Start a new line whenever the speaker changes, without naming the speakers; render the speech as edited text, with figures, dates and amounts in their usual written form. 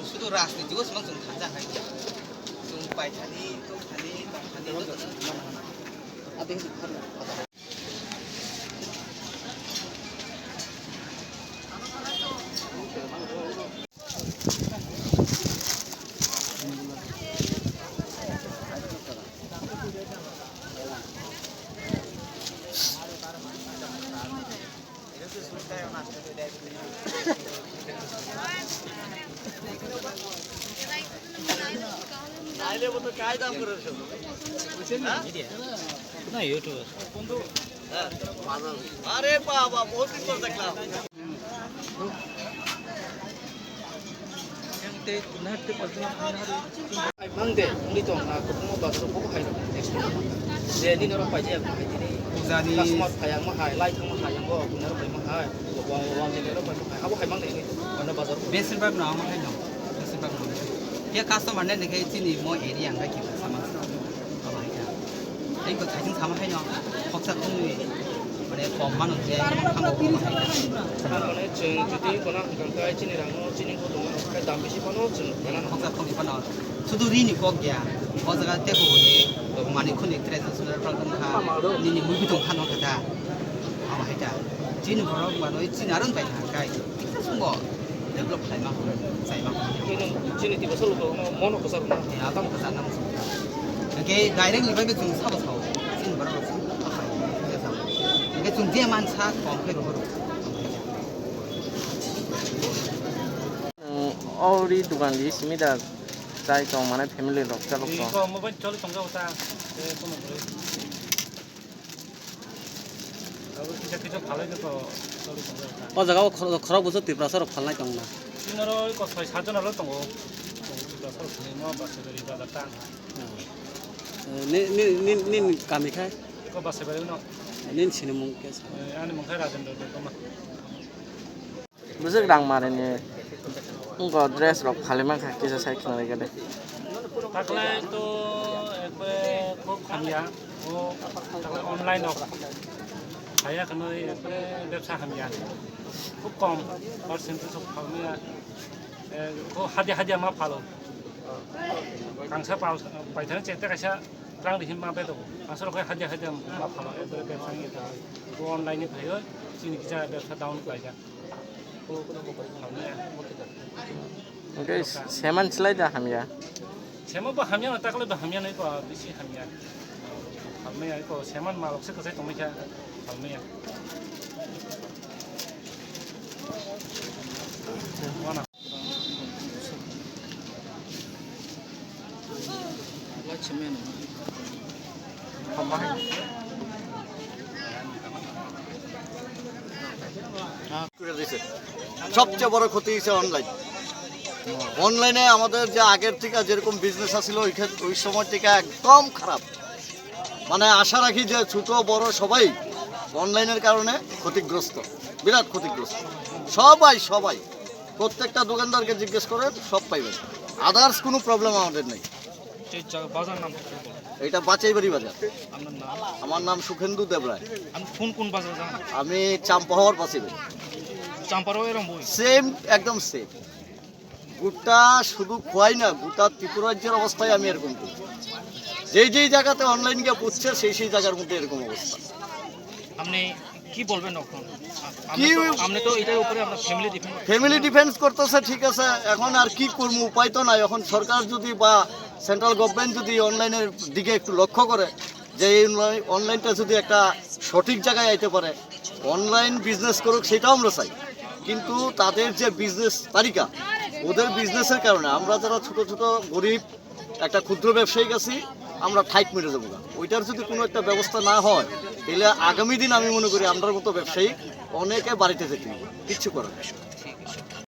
শুধু রাজনীতিও সেমান जों थाजाहाय जों बायथानि दखानि आइले वो तो काय दाम करे छो ना ना यूट्यूबर बंधु अरे बाबा बहुत दिन पर देखला एंते नहते पजना मंगदे उनी तो ना कुमो बासरो बको हाय नेक्स्ट जे नि नरो पाइजे हाय दिनै जानि कस्टमर फायां मा हाय लाइट मा हाय गो नरो फाय मा हाय वां वां जे नरो फाय मा हाय हाबो हाय मंगदे नि बाजार बेसिन बाग ना मा हाय न बेसिन बाग ये कस्टमर ने निके चिनि मो एरिया हाय कि सामान बाबा हाय এই को थाइजों सामान हाय न फक्सा खंनि माने कम मान जे खामो माने जों जुदि कोना गंगाय चिनि रांनो चिनि को दङ खाय दाम बेसि पनो जों कोना फक्सा खंनि पनो सुदु रिनि को गया ओ जगा तेको नि माने खुनि ट्रेजर सुनार फ्रंटन खा निनि मुबि दं खानो खथा बाबा हाय दा चिनि भरक मानो चिनि आरन बाय ना गाय इसा सुंगो डेभलप खालामा जायमा चिनि तिबो सलुखौ मनो को सरना आताम को जाना के डाइरेक्ट निबाय जों साबो साव चिनि भरक के जों जे मानसा कम फैरो औरी दुकान ली सिमिदा जाय तो माने फैमिली लोग चलो को मोबाइल चलो तंगा होता ए कोन अब किसा किसा भालो तो चलो तंगा ओ जगह खराब बसो तिब्रा सर फलनाय दंना तिनरो को 6-7 जनल दङ तिब्रा सर फलनाय बासे गरि दादा नि कामिखाय को बासे गरि न नि सिने मुंके आनि मुंखाय राजेन्द्र दमा बुझक रां मारेने उनको ड्रेस रख फालेमा खा किसा साइकिल रे गले takle to ekbe খুব খামিয়া ও takle অনলাইন অফ হায়া kana ekbe ব্যবসা খামিয়া খুব কম পার্সেন্টেজ অফ খামিয়া ko hadia ma phalo kangsa paithana chete kaisa rang dihin ma bedo asal ko hadia ma phalo ekbe ব্যবসা ni ta ko online ni phayo chini kisa ব্যবসা down kaisa ko Khamiyang okay seman selai dah hamia seman ba hamia na takle ba hamia nai ko bisi hamia hamia ko seman malok se ko sai tomika hamia wana lachmen hamai সবচেয়ে বড় ক্ষতি হচ্ছে অনলাইনে আমাদের যে আগের থেকে যেরকম বিজনেস আছিল ওই সময় থেকে একদম খারাপ মানে আশা রাখি যে ছোট বড় সবাই অনলাইনের কারণে ক্ষতিগ্রস্ত বিরাট ক্ষতিগ্রস্ত সবাই প্রত্যেকটা দোকানদারকে জিজ্ঞেস করে সব পাইবেন আদার্স কোনো প্রবলেম আমাদের নেই এটা বাচাইবাড়ি বাজার আমার নাম সুখেন্দু দেবরায় কোন বাজার আমি চাম্পাহাওয়ার পাশে সেম একদম সেম গোটা শুধু খোয়াই না গোটা ত্রিপুরা রাজ্যের অবস্থায় আমি এরকম করি যেই জায়গাতে অনলাইন গিয়ে পুষছে সেই জায়গার মধ্যে এরকম অবস্থা আপনি কি বলবেন আপনি তো এটার উপরে আপনার ফ্যামিলি ডিফেন্স করতেছে ঠিক আছে এখন আর কি করবো উপায় তো নাই এখন সরকার যদি বা সেন্ট্রাল গভর্নমেন্ট যদি অনলাইনের দিকে একটু লক্ষ্য করে যে এই অনলাইনটা যদি একটা সঠিক জায়গায় আইতে পারে অনলাইন বিজনেস করুক সেটাও আমরা চাই কিন্তু তাদের যে বিজনেস তালিকা ওদের বিজনেসের কারণে আমরা যারা ছোট ছোট গরিব একটা ক্ষুদ্র ব্যবসায়িক আছি আমরা ঠাইট মেরে যাবো না ওইটার যদি কোনো একটা ব্যবস্থা না হয়
তাহলে আগামী দিন আমি মনে করি আমরার মতো ব্যবসায়ী অনেকে বাড়িতে যেতে কিচ্ছু করার নেই।